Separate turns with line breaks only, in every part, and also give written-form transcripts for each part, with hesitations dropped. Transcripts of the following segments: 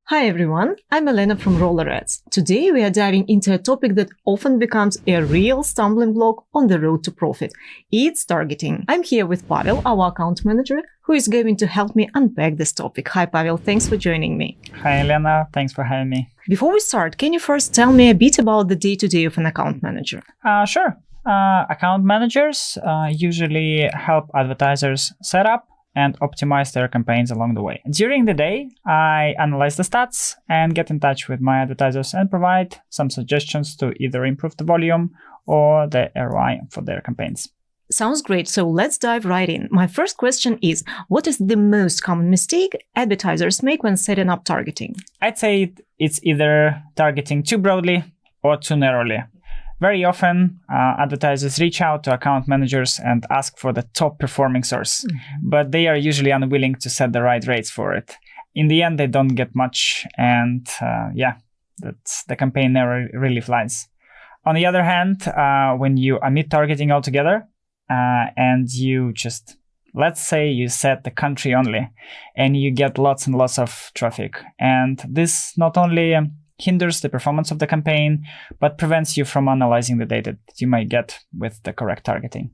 Hi everyone, I'm Elena from RollerAds. Today we are diving into a topic that often becomes a real stumbling block on the road to profit. It's targeting. I'm here with Pavel, our account manager, who is going to help me unpack this topic. Hi Pavel, thanks for joining me.
Hi Elena, thanks for having me.
Before we start, can you first tell me a bit about the day-to-day of an account manager?
Sure. Account managers usually help advertisers set up and optimize their campaigns along the way. During the day, I analyze the stats and get in touch with my advertisers and provide some suggestions to either improve the volume or the ROI for their campaigns.
Sounds great. So let's dive right in. My first question is, what is the most common mistake advertisers make when setting up targeting?
I'd say it's either targeting too broadly or too narrowly. Very often, advertisers reach out to account managers and ask for the top performing source, but they are usually unwilling to set the right rates for it. In the end, they don't get much, and that's the campaign never really flies. On the other hand, when you omit targeting altogether, and you just, let's say you set the country only, and you get lots and lots of traffic, and this not only hinders the performance of the campaign, but prevents you from analyzing the data that you might get with the correct targeting.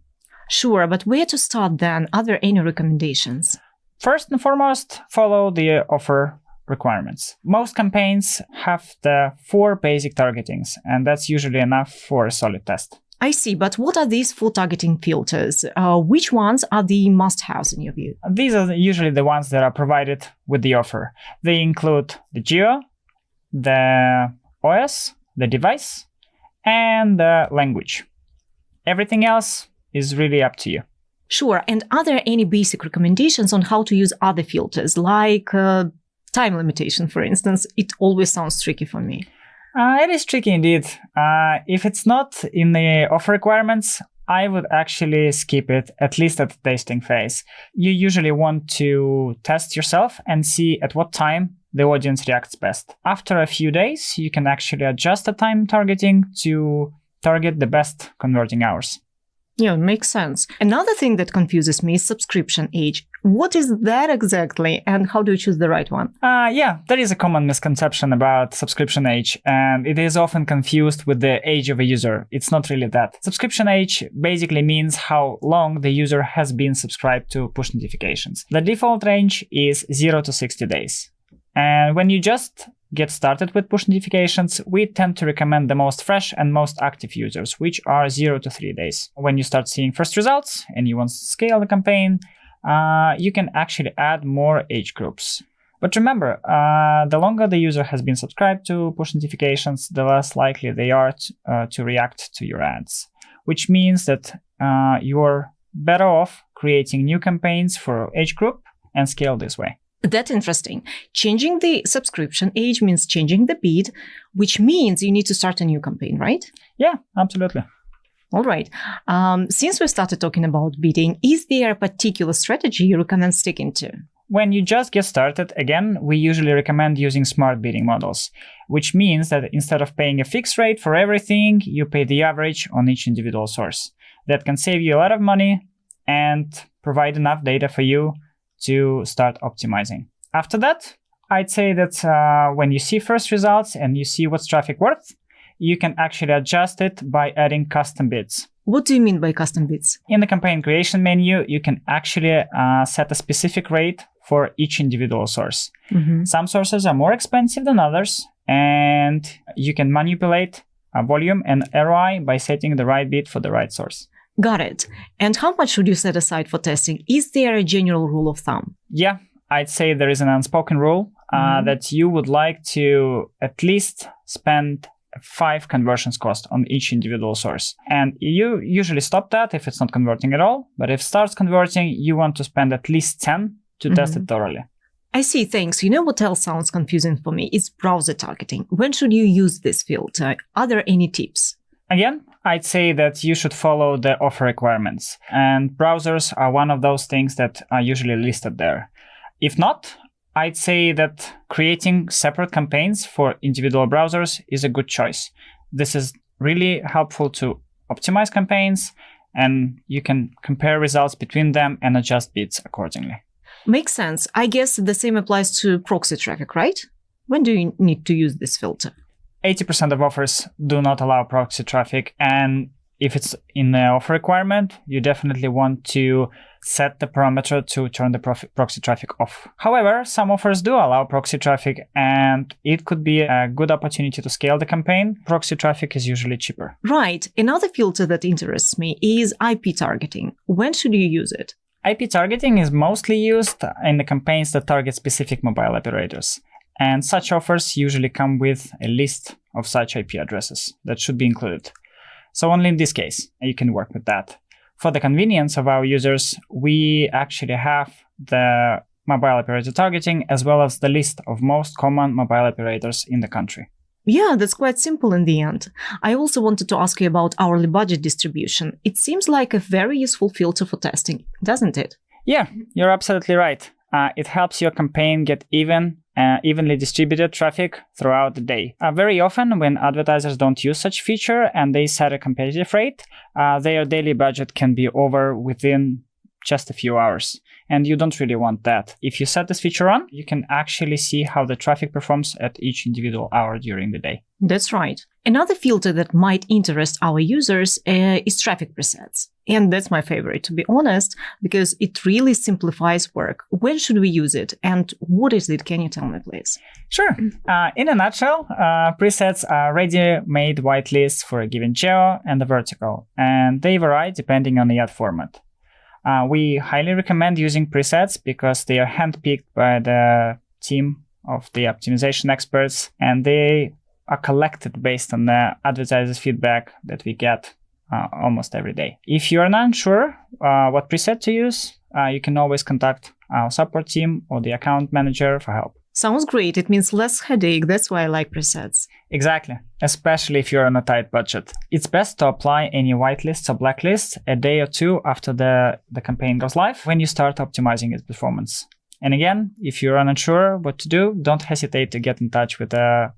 Sure, but where to start then? Are there any recommendations?
First and foremost, follow the offer requirements. Most campaigns have the 4 basic targetings, and that's usually enough for a solid test.
I see, but what are these 4 targeting filters? Which ones are the must-haves in your view?
These are usually the ones that are provided with the offer. They include the geo, the OS, the device, and the language. Everything else is really up to you.
Sure. And are there any basic recommendations on how to use other filters, like time limitation, for instance? It always sounds tricky for me.
It is tricky indeed. If it's not in the offer requirements, I would actually skip it, at least at the testing phase. You usually want to test yourself and see at what time the audience reacts best. After a few days, you can actually adjust the time targeting to target the best converting hours.
Yeah, it makes sense. Another thing that confuses me is subscription age. What is that exactly, and how do you choose the right one?
There is a common misconception about subscription age, and it is often confused with the age of a user. It's not really that. Subscription age basically means how long the user has been subscribed to push notifications. The default range is 0 to 60 days. And when you just get started with push notifications, we tend to recommend the most fresh and most active users, which are 0 to 3 days. When you start seeing first results and you want to scale the campaign, you can actually add more age groups. But remember, the longer the user has been subscribed to push notifications, the less likely they are to react to your ads, which means that you're better off creating new campaigns for age group and scale this way.
That's interesting. Changing the subscription age means changing the bid, which means you need to start a new campaign, right?
Yeah, absolutely.
All right. Since we started talking about bidding, is there a particular strategy you recommend sticking to?
When you just get started, again, we usually recommend using smart bidding models, which means that instead of paying a fixed rate for everything, you pay the average on each individual source. That can save you a lot of money and provide enough data for you to start optimizing. After that, I'd say that when you see first results and you see what's traffic worth, you can actually adjust it by adding custom bids.
What do you mean by custom bids?
In the campaign creation menu, you can actually set a specific rate for each individual source.
Mm-hmm.
Some sources are more expensive than others, and you can manipulate volume and ROI by setting the right bid for the right source.
Got it. And how much should you set aside for testing? Is there a general rule of thumb?
Yeah, I'd say there is an unspoken rule that you would like to at least spend 5 conversions cost on each individual source. And you usually stop that if it's not converting at all. But if it starts converting, you want to spend at least 10 to test it thoroughly.
I see, thanks. You know what else sounds confusing for me? It's browser targeting. When should you use this filter? Are there any tips?
Again, I'd say that you should follow the offer requirements. And browsers are one of those things that are usually listed there. If not, I'd say that creating separate campaigns for individual browsers is a good choice. This is really helpful to optimize campaigns, and you can compare results between them and adjust bids accordingly.
Makes sense. I guess the same applies to proxy traffic, right? When do you need to use this filter?
80% of offers do not allow proxy traffic, and if it's in the offer requirement, you definitely want to set the parameter to turn the proxy traffic off. However, some offers do allow proxy traffic, and it could be a good opportunity to scale the campaign. Proxy traffic is usually cheaper.
Right. Another filter that interests me is IP targeting. When should you use it?
IP targeting is mostly used in the campaigns that target specific mobile operators. And such offers usually come with a list of such IP addresses that should be included. So only in this case, you can work with that. For the convenience of our users, we actually have the mobile operator targeting as well as the list of most common mobile operators in the country.
Yeah, that's quite simple in the end. I also wanted to ask you about hourly budget distribution. It seems like a very useful filter for testing, doesn't it?
Yeah, you're absolutely right. It helps your campaign get evenly distributed traffic throughout the day. Very often, when advertisers don't use such feature and they set a competitive rate, their daily budget can be over within just a few hours. And you don't really want that. If you set this feature on, you can actually see how the traffic performs at each individual hour during the day.
That's right. Another filter that might interest our users is traffic presets. And that's my favorite, to be honest, because it really simplifies work. When should we use it? And what is it? Can you tell me, please?
Sure. In a nutshell, presets are ready-made whitelists for a given geo and the vertical, and they vary depending on the ad format. We highly recommend using presets because they are handpicked by the team of the optimization experts, and they are collected based on the advertisers' feedback that we get almost every day. If you are not sure what preset to use, you can always contact our support team or the account manager for help.
Sounds great. It means less headache. That's why I like presets.
Exactly, especially if you're on a tight budget. It's best to apply any whitelists or blacklists a day or two after the campaign goes live when you start optimizing its performance. And again, if you're unsure what to do, don't hesitate to get in touch with the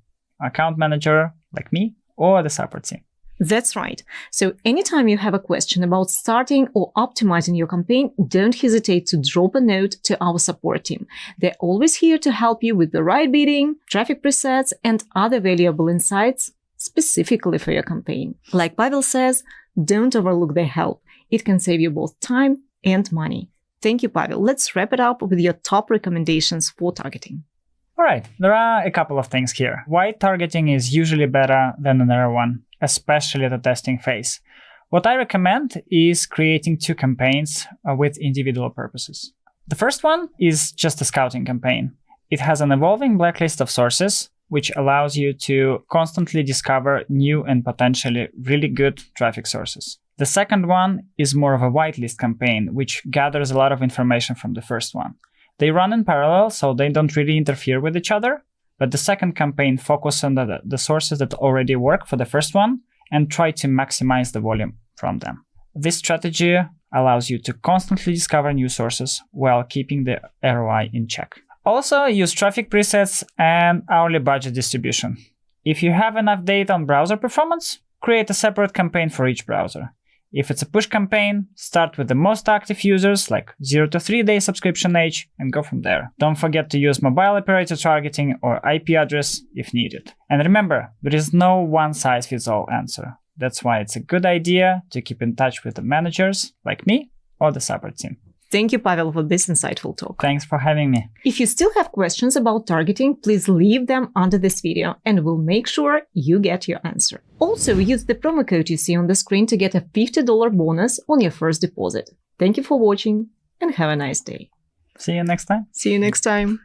account manager like me or the support team.
That's right. So anytime you have a question about starting or optimizing your campaign, don't hesitate to drop a note to our support team. They're always here to help you with the right bidding, traffic presets, and other valuable insights specifically for your campaign. Like Pavel says, don't overlook their help. It can save you both time and money. Thank you, Pavel. Let's wrap it up with your top recommendations for targeting.
All right, there are a couple of things here. Wide targeting is usually better than a narrow one, especially at the testing phase. What I recommend is creating two campaigns with individual purposes. The first one is just a scouting campaign. It has an evolving blacklist of sources, which allows you to constantly discover new and potentially really good traffic sources. The second one is more of a whitelist campaign, which gathers a lot of information from the first one. They run in parallel, so they don't really interfere with each other. But the second campaign focuses on the sources that already work for the first one and try to maximize the volume from them. This strategy allows you to constantly discover new sources while keeping the ROI in check. Also, use traffic presets and hourly budget distribution. If you have enough data on browser performance, create a separate campaign for each browser. If it's a push campaign, start with the most active users, like 0 to 3 day subscription age, and go from there. Don't forget to use mobile operator targeting or IP address if needed. And remember, there is no one-size-fits-all answer. That's why it's a good idea to keep in touch with the managers, like me, or the support team.
Thank you, Pavel, for this insightful talk.
Thanks for having me.
If you still have questions about targeting, please leave them under this video and we'll make sure you get your answer. Also, use the promo code you see on the screen to get a $50 bonus on your first deposit. Thank you for watching and have a nice day.
See you next time.
See you next time.